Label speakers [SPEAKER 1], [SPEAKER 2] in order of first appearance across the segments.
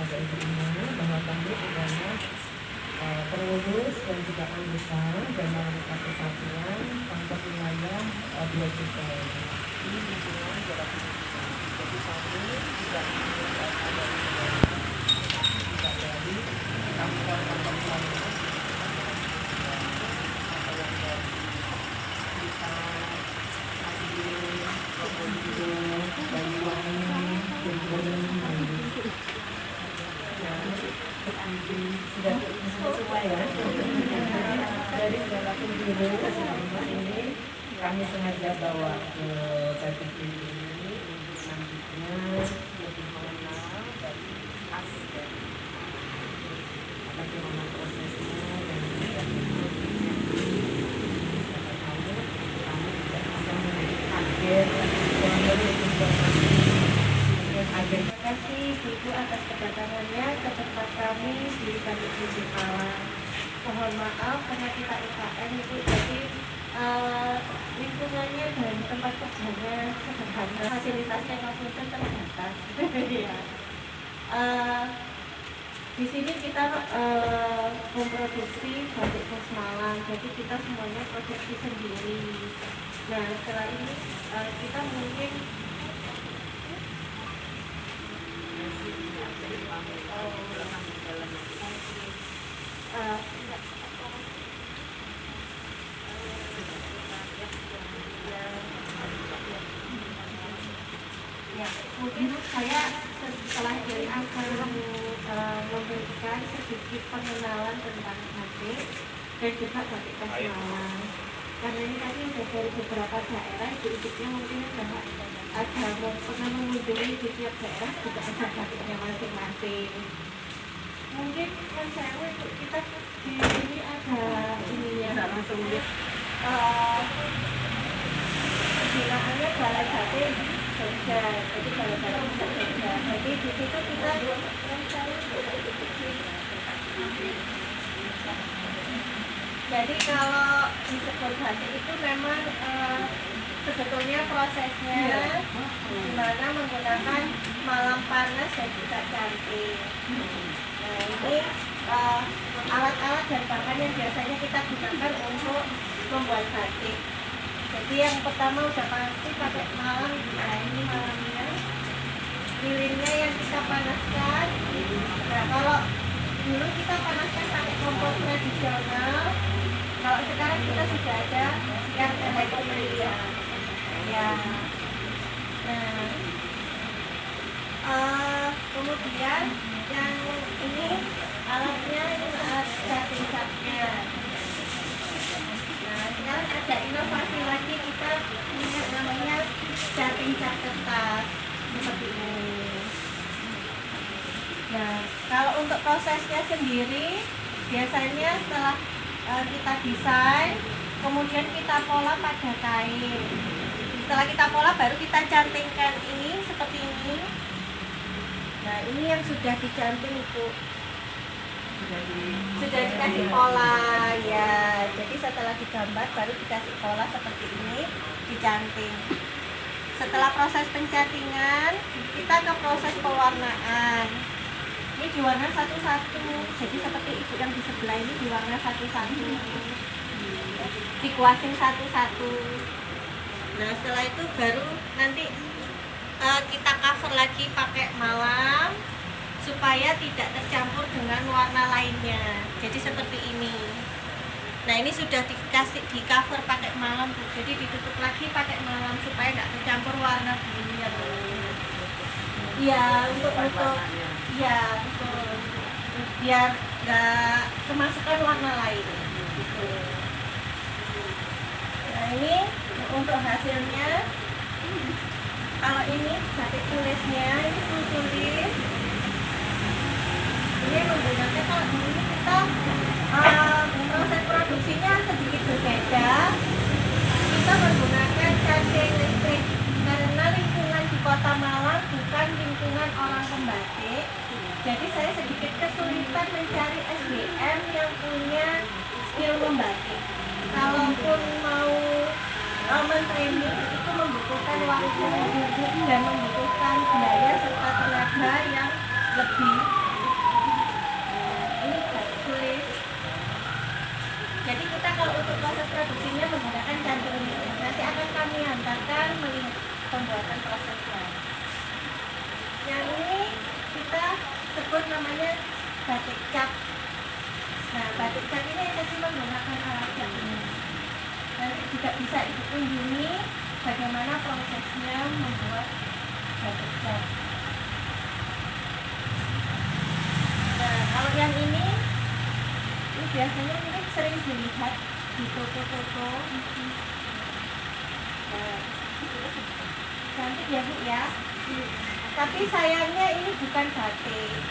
[SPEAKER 1] Bapak Ibu bahwa kami adalah pengurus dan juga anggota Dharma Kesatuan kantor wilayah Blok Juta ini lingkungan Jalan Pendidikan. Jadi kami tidak dari kantor-kantor wilayah sudah semua ya. Dari segala penjuru ini kami sengaja bawa ke batik ini selanjutnya lebih mengenal dari khas dari bagaimana prosesnya dan kami tidak bisa menjadi agen.
[SPEAKER 2] Terima kasih Ibu atas kedatangannya ke tempat kami di Batik Bumi Alam. Mohon maaf karena kita UKM Ibu, jadi lingkungannya dan tempat kerjanya sederhana, fasilitasnya maupun terbatas. Ya. Di sini kita memproduksi batik khas Malang, jadi kita semuanya produksi sendiri. Nah setelah ini kita mungkin ya, mungkin saya setelah ini akan memberikan sedikit pengenalan tentang batik dan juga batik khas Malang. Karena ini tadi sudah dari beberapa daerah, ibu-ibunya mungkin sudah ada pernah mengunjungi di tiap daerah juga ada batiknya masing-masing. Mungkin yang saya untuk kita di sini ada ininya langsung penggunaannya balai batik Jogja, jadi balai batik Jogja. Jadi di situ kita jadi kalau disebut batik itu memang sebetulnya prosesnya dimana menggunakan malam panas dan juga cantik. Nah ini alat-alat dan bahan yang biasanya kita gunakan untuk membuat batik. Jadi yang pertama udah pasti pakai malam. Nah ini malamnya, lilinnya yang kita panaskan. Nah kalau dulu kita panaskan pakai kompor tradisional, kalau sekarang kita sudah ada yang elektrik ya. Nah, kemudian yang ini alatnya, ini alat cutting catnya. Nah, sekarang ada inovasi lagi, kita punya namanya cutting cat kertas seperti ini. Nah, kalau untuk prosesnya sendiri, biasanya setelah kita desain, kemudian kita pola pada kain. Setelah kita pola, baru kita cantingkan ini seperti ini. Nah, ini yang sudah dicanting itu. Sudah dikasih pola ya. Jadi setelah digambar, baru dikasih pola seperti ini, dicanting. Setelah proses pencantingan, kita ke proses pewarnaan. Ini diwarna satu-satu, jadi seperti ibu yang di sebelah ini diwarna satu-satu, dikuasin satu-satu. Nah setelah itu baru nanti kita cover lagi pakai malam supaya tidak tercampur dengan warna lainnya. Jadi seperti ini. Nah ini sudah di cover pakai malam, jadi ditutup lagi pakai malam supaya tidak tercampur warna birunya. Iya ya betul, biar nggak kemasukan warna lain gitu. Nah ini untuk hasilnya, kalau ini batik tulisnya, ini full tulis. Ini menggunakan, kalau di sini kita proses produksinya sedikit berbeda. Kita menggunakan canting listrik karena lingkungan di Kota Malang bukan lingkungan orang pembatik. Jadi saya sedikit kesulitan mencari SDM yang punya skill membatik. Kalaupun mau men-training itu membutuhkan waktu dan membutuhkan biaya serta tenaga yang lebih. namanya batik cap. Nah, batik cap ini tadi menggunakan alat cap ini. Nanti juga bisa Ibu kunjungi bagaimana prosesnya membuat batik cap. Nah, kalau yang ini biasanya mungkin sering dilihat di toko-toko. Nah, cantik ya Bu ya. Tapi sayangnya ini bukan batik.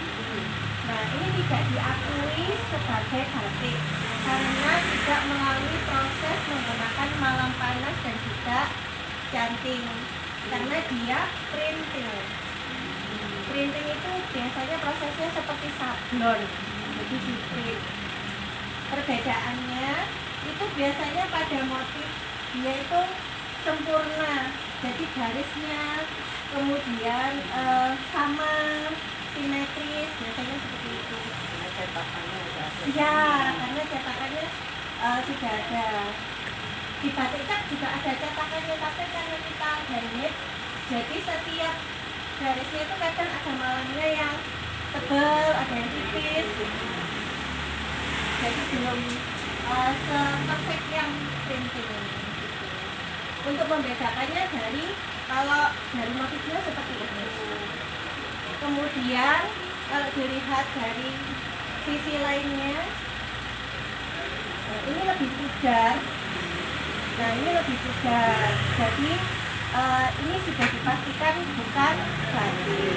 [SPEAKER 2] Nah, ini tidak diakui sebagai batik karena tidak melalui proses menggunakan malam panas dan juga canting, karena dia printing. Printing itu biasanya prosesnya seperti sablon, jadi di print. Perbedaannya itu biasanya pada motif dia itu sempurna, jadi garisnya kemudian sama, simetris, biasanya seperti itu.
[SPEAKER 1] Karena cetakannya udah ada.
[SPEAKER 2] Ya, karena cetakannya sudah ada. Di batik cap juga ada cetakannya, tapi karena kita handmade, jadi setiap garisnya itu kadang ada malamnya yang tebal, ada yang tipis gitu. Jadi belum se-perfect yang printing gitu. Untuk membedakannya dari kalau dari motifnya seperti ini. Kemudian kalau dilihat dari sisi lainnya, nah ini lebih pudar. Nah ini lebih pudar. Jadi ini sudah dipastikan bukan batik.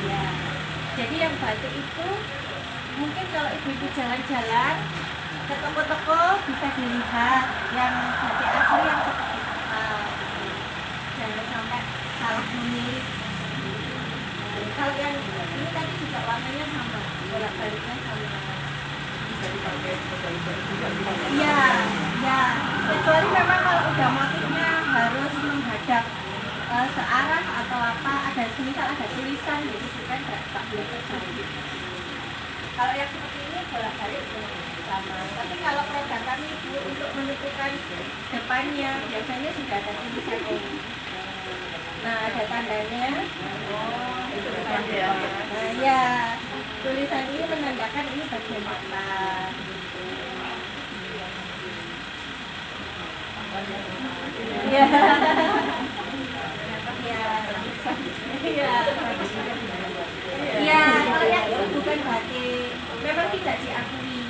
[SPEAKER 2] Ya. Jadi yang batik itu mungkin kalau ibu-ibu jalan-jalan ke toko-toko bisa dilihat yang batik asli yang seperti apa. Jangan sampai salah memilih. Kalau yang ini tadi juga warnanya sama, bolak-baliknya sama.
[SPEAKER 1] Bisa dipakai berkali-kali juga dipakai.
[SPEAKER 2] Iya, ya. Kecuali memang kalau udah motifnya harus menghadap searah atau apa, ada semisal ada tulisan gitu kan tak boleh terbalik. Kalau yang seperti ini bolak-balik sama. Tapi kalau produk kami Bu untuk menentukan depannya biasanya sudah ada tulisan ini. Nah ada tandanya.
[SPEAKER 1] Oh, itu bukan dia.
[SPEAKER 2] Nah ya, tulisan ini menandakan ini bagian apa. Iya. Iya. Iya, kalau yang itu bukan batik, memang tidak diakui.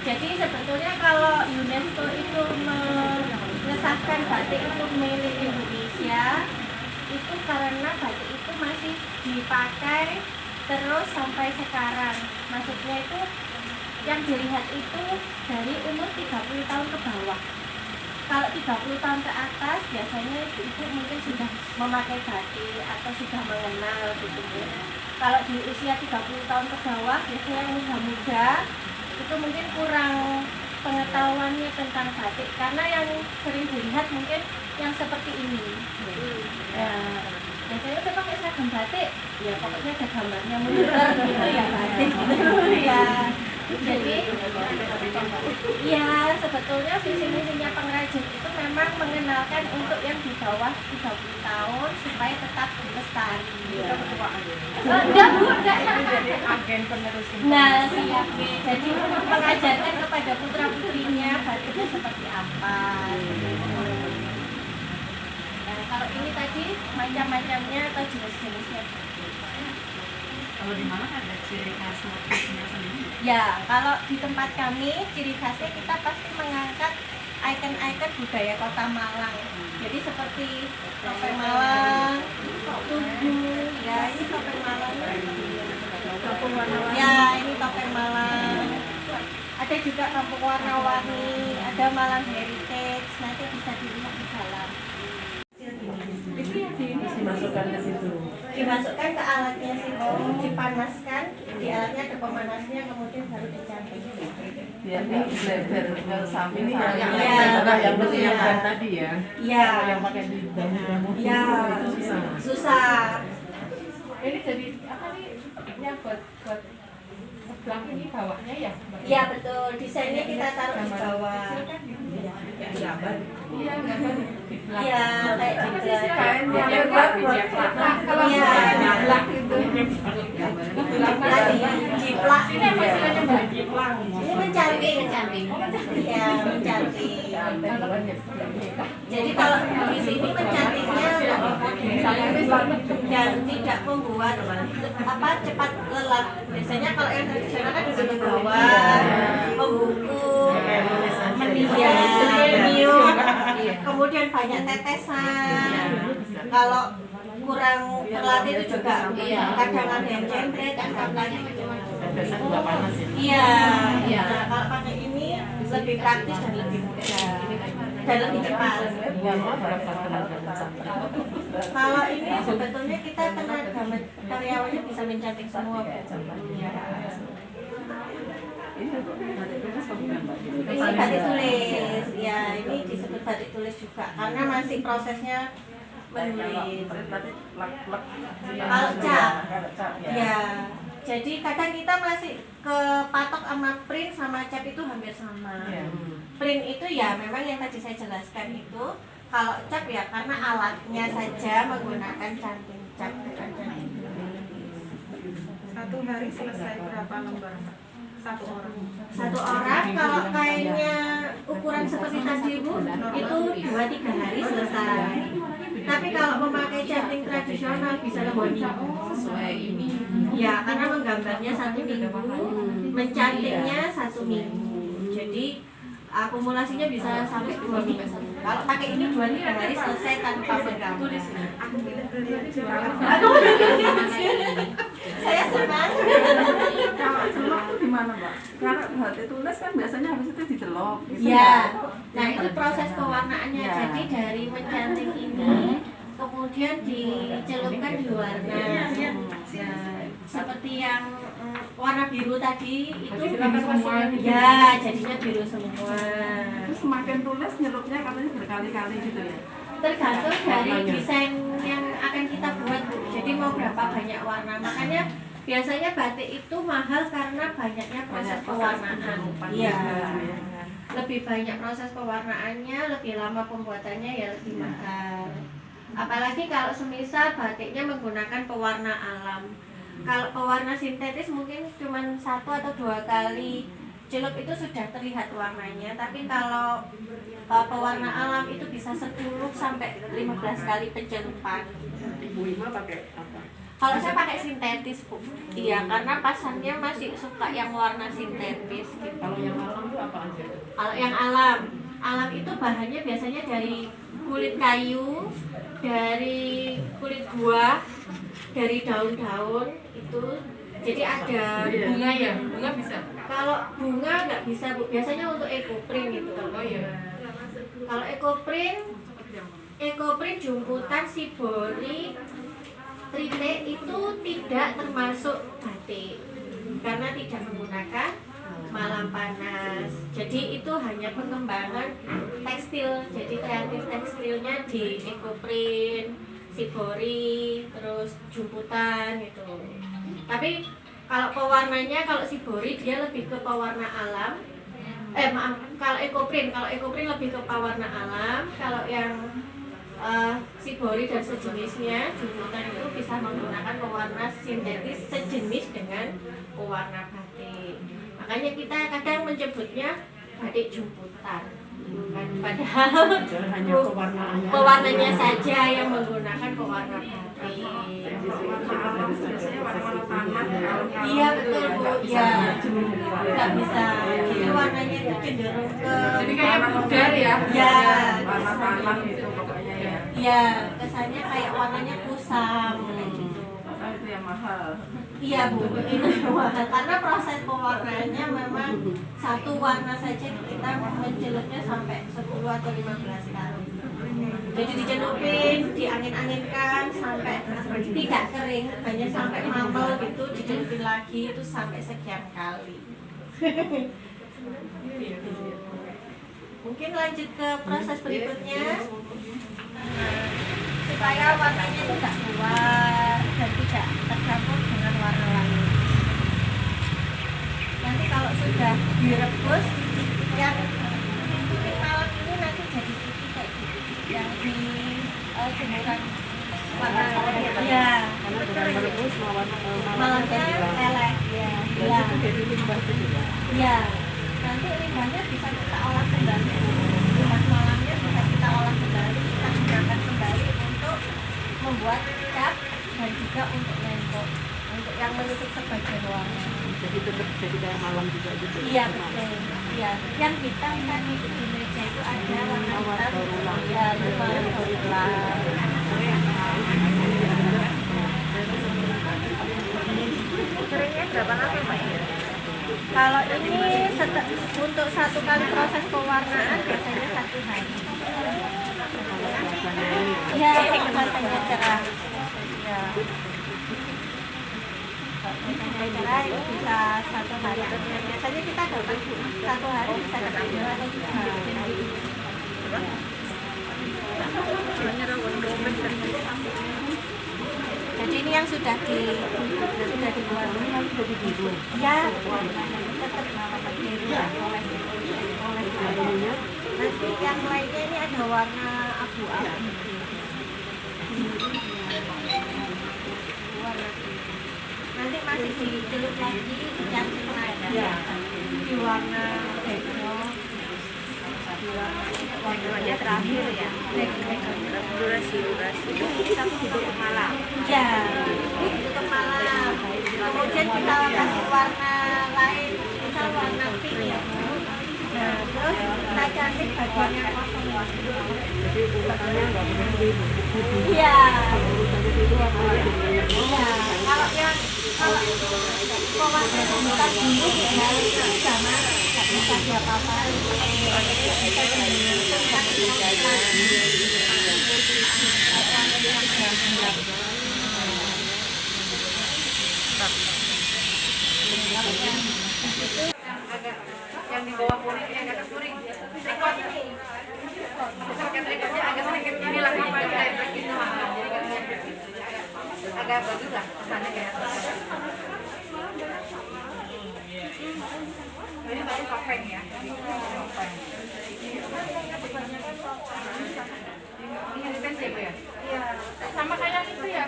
[SPEAKER 2] Jadi sebetulnya kalau UNESCO itu mengesahkan batik itu milik Indonesia, itu karena batik itu masih dipakai terus sampai sekarang. Maksudnya itu yang dilihat itu dari umur 30 tahun ke bawah. Kalau 30 tahun ke atas biasanya ibu mungkin sudah memakai batik atau sudah mengenal gitu. Kalau di usia 30 tahun ke bawah biasanya yang muda-muda itu mungkin kurang pengetahuannya tentang batik karena yang sering dilihat mungkin yang seperti ini. Nah, biasanya udah pakai seragam batik, ya pokoknya ada gambarnya muter gitu ya batik gitu ya. Jadi, ya sebetulnya visi-misinya pengrajin itu memang mengenalkan untuk yang di bawah 30 tahun supaya tetap lestari. Enggak Bu, enggak ya.
[SPEAKER 1] Jadi agen penerus informasi.
[SPEAKER 2] Nah, siap. Jadi mengajarkan kepada putra-putrinya batiknya seperti apa. Nah, kalau ini tadi macam-macamnya atau jenis-jenisnya.
[SPEAKER 3] Kalau di mana ada ciri khas motifnya sendiri?
[SPEAKER 2] Ya, kalau di tempat kami ciri khasnya kita pasti mengangkat ikon-ikon budaya Kota Malang. Jadi seperti topeng Malang, tugu, ya ini topeng Malang. Kampung warna-warni. Ya, ini topeng Malang. Ada juga kampung warna-warni, ada Malang Heritage. Nanti bisa dilihat di dalam.
[SPEAKER 1] Itu yang dimasukkan ke situ.
[SPEAKER 2] Dimasukkan ke alatnya sih, dipanaskan, di alatnya ada pemanasnya, kemudian baru dicanting.
[SPEAKER 1] Biar lebar ke samping
[SPEAKER 3] Ini
[SPEAKER 1] yang
[SPEAKER 2] yang
[SPEAKER 1] betul yang
[SPEAKER 2] iya.
[SPEAKER 1] brand tadi ya.
[SPEAKER 2] Iya.
[SPEAKER 1] Kalau yang pakai di damu-damu
[SPEAKER 2] Ya,
[SPEAKER 1] itu susah.
[SPEAKER 2] susah.
[SPEAKER 4] Ini jadi apa nih? Ya buat sebelah ini bawahnya ya?
[SPEAKER 2] Iya betul, desainnya kita taruh di bawah.
[SPEAKER 1] Gambar.
[SPEAKER 4] Iya, gambar di belakang.
[SPEAKER 2] Iya, kayak
[SPEAKER 4] Apa
[SPEAKER 2] di
[SPEAKER 4] sih
[SPEAKER 2] belakang.
[SPEAKER 4] kain
[SPEAKER 3] Iya,
[SPEAKER 4] yang
[SPEAKER 3] Pak.
[SPEAKER 4] kalau
[SPEAKER 2] Iya.
[SPEAKER 4] nyablak itu itu.
[SPEAKER 2] Tadi jiplak.
[SPEAKER 4] Ini apa istilahnya Mbak?
[SPEAKER 2] Ini mencanting. Ya, mencanting. Jadi kalau di sini mencantingnya dan tidak membuat cepat lelah. Biasanya kalau yang tradisional kan di bawah, membungkuk, meniup, kemudian banyak tetesan. Kalau kurang terlatih itu juga kadang ada yang jembret, kadang lagi macam-macam. Iya. Nah, kalau pakai ini lebih praktis dan lebih mudah dan lebih cepat. Kalau ini sebetulnya kita tenaga karyawannya bisa mencanting semua. Ini batik tulis, ya ini disebut batik tulis juga karena masih prosesnya menulis. Kalau cap, ya. Jadi kadang kita masih kepatok sama print sama cap itu hampir sama. Print itu ya memang yang tadi saya jelaskan itu. Kalau cap ya karena alatnya saja menggunakan canting cap bukan canting.
[SPEAKER 5] Satu hari selesai berapa lembar?
[SPEAKER 2] Satu orang kalau kainnya ukuran seperti tadi Bu itu 2-3 hari selesai. Tapi kalau memakai canting tradisional bisa lebih minggu.
[SPEAKER 3] Sesuai ini.
[SPEAKER 2] Ya karena menggambarnya 1 minggu, mencantingnya 1 minggu. Jadi akumulasinya bisa sampai 2 minggu. Kalau pakai ini 2-3 hari selesai tanpa menggambar.
[SPEAKER 5] Aku pilih beli aja.
[SPEAKER 2] Saya senang.
[SPEAKER 5] Kalau celok tuh gimana Mbak? Karena batik tulis kan biasanya habis itu dicelok. Gitu
[SPEAKER 2] Ya, nah itu proses pewarnaannya.
[SPEAKER 5] Ya.
[SPEAKER 2] Jadi dari mencanting ini kemudian dicelupkan di warna. Nah, seperti yang warna biru tadi itu
[SPEAKER 4] semua.
[SPEAKER 2] ya jadinya biru semua.
[SPEAKER 5] Terus semakin tulis nyelupnya katanya berkali-kali gitu ya.
[SPEAKER 2] Tergantung dari desain yang akan kita buat Bu. Jadi mau berapa banyak warna. Makanya biasanya batik itu mahal karena banyaknya proses pewarnaan. Iya. Lebih banyak proses pewarnaannya, lebih lama pembuatannya ya lebih mahal. Apalagi kalau semisal batiknya menggunakan pewarna alam. Kalau pewarna sintetis mungkin cuma 1 atau 2 kali celup itu sudah terlihat warnanya. Tapi kalau pewarna alam itu bisa 10 sampai 15 kali pencelupan.
[SPEAKER 1] Ibu Ima pakai apa?
[SPEAKER 2] Kalau saya pakai sintetis Bu. Iya, karena pasannya masih suka yang warna sintetis gitu.
[SPEAKER 1] Kalau yang alam itu apa aja?
[SPEAKER 2] Kalau yang alam itu bahannya biasanya dari kulit kayu, dari kulit buah, dari daun-daun itu. Jadi ada
[SPEAKER 4] Bunga ya, bunga bisa.
[SPEAKER 2] kalau bunga nggak bisa Bu, biasanya untuk ekoprint gitu.
[SPEAKER 4] Oh iya.
[SPEAKER 2] Kalau ekoprint jumputan sibori, trite itu tidak termasuk batik karena tidak menggunakan malam panas. Jadi itu hanya pengembangan tekstil. Jadi kreatif tekstilnya di ekoprint, sibori, terus jumputan gitu. Tapi kalau pewarnanya, kalau sibori dia lebih ke pewarna alam. Kalau ekoprint lebih ke pewarna alam. Kalau yang sibori dan sejenisnya jumputan itu bisa menggunakan pewarna sintetis sejenis dengan pewarna batik. Makanya kita kadang menyebutnya batik jumputan. Padahal
[SPEAKER 1] Hanya pewarnaannya.
[SPEAKER 2] pewarnanya saja yang menggunakan pewarna batik.
[SPEAKER 5] Biasanya warna-warna tanah.
[SPEAKER 2] Iya betul Bu, ya nggak bisa. Jadi warnanya itu cenderung ke
[SPEAKER 4] Jadi kayak pudar ya.
[SPEAKER 2] ya,
[SPEAKER 5] Warna tanah gitu pokoknya ya.
[SPEAKER 2] ya kesannya kayak warnanya kusam kayak gitu.
[SPEAKER 5] Nah, itu yang mahal.
[SPEAKER 2] Iya Bu, itu mahal karena proses pewarnaannya memang satu warna saja kita mencelupnya sampai 10 atau 15 kali. Jadi dicelupin, diangin-anginkan sampai tidak kering, hanya sampai mamel gitu, dicelupin lagi itu sampai sekian kali. Mungkin lanjut ke proses berikutnya. Nah, supaya warnanya itu tidak keluar dan tidak tercampur dengan warna lain. Nanti kalau sudah direbus, yang malam ini nanti jadi putih kayak gitu. Yang di jemuran warna ya,
[SPEAKER 5] merebus
[SPEAKER 2] malamnya elek ya. Ya.
[SPEAKER 5] jadi limbah itu juga.
[SPEAKER 2] Ya. Nanti limbahnya bisa kita olah kembali. Limbah malamnya bisa kita olah kembali, kita gunakan kembali untuk membuat cat dan juga untuk lentok, untuk yang menutup sebagian ruangan.
[SPEAKER 5] Jadi tetap jadi kayak malam juga gitu.
[SPEAKER 2] Iya betul. Iya. Yang hitam kan di meja itu ada warna hitam. Ya, cuma berulang. Keringnya berapa lama Mbak? Kalau ini untuk satu kali proses pewarnaan biasanya 1 hari. Ya, matanya cerah. Ya. Matanya cerah itu bisa 1 hari. Biasanya kita dapat 1 hari bisa dapat 2 atau 3 hari. Jadi ini yang sudah dibuat. Ya, tetap biru ya. Nanti yang lainnya ini ada warna abu-abu. Nanti masih dicelup lagi, dicampur lagi di warna background.
[SPEAKER 3] Warnanya terakhir ya. Durasi. Ini satu tutup malam.
[SPEAKER 2] Ya, tutup malam. Kemudian kita kasih warna lain, misal warna pink ya. Nah, terus kita cantik bagian yang kosong.
[SPEAKER 5] Jadi urutannya nggak boleh
[SPEAKER 2] Iya.
[SPEAKER 5] itu
[SPEAKER 2] Iya. Kalau pewarna kita dulu ya, itu sama nggak bisa diapa-apain.
[SPEAKER 3] Yang di bawah kuning yang agak kuning. Trikot. Trikotnya agak sedikit ini lah agak bagus lah kesannya kayak. Ini baru topeng ya. Ini pensil ya? Iya. Sama kayak itu ya.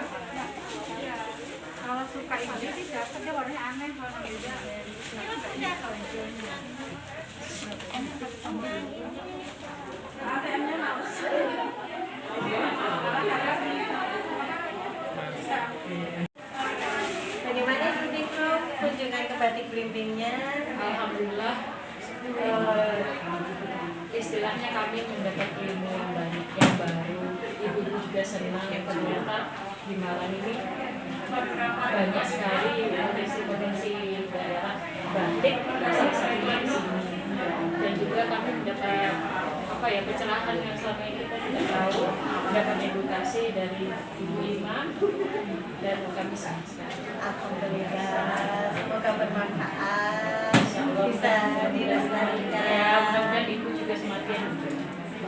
[SPEAKER 3] Kalau suka ini sih dapetnya warnanya aneh, warna beda. ATM-nya males.
[SPEAKER 2] Bagaimana Belimbing Group kunjungan ke Batik Belimbingnya?
[SPEAKER 3] Alhamdulillah, istilahnya kami mendapat ilmu yang banyak, yang baru. Ibu juga senang ternyata di Malang ini banyak sekali potensi-potensi daerah batik, salah satunya di sini. Dan juga kami mendapat pencerahan yang selama ini kita tidak tahu, mendapat edukasi dari Ibu Ima, dan kami sangat sekali.
[SPEAKER 2] Alhamdulillah, semoga bermanfaat, bisa dilestarikan.
[SPEAKER 3] Ya, mudah-mudahan Ibu juga semakin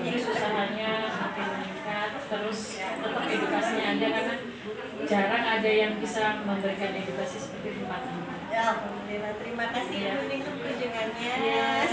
[SPEAKER 3] usahanya semakin meningkat, terus tetap edukasinya ada karena jarang ada yang bisa memberikan edukasi seperti tempat ini.
[SPEAKER 2] Ya, alhamdulillah. Terima kasih Belimbing Group kunjungannya.
[SPEAKER 3] Ya.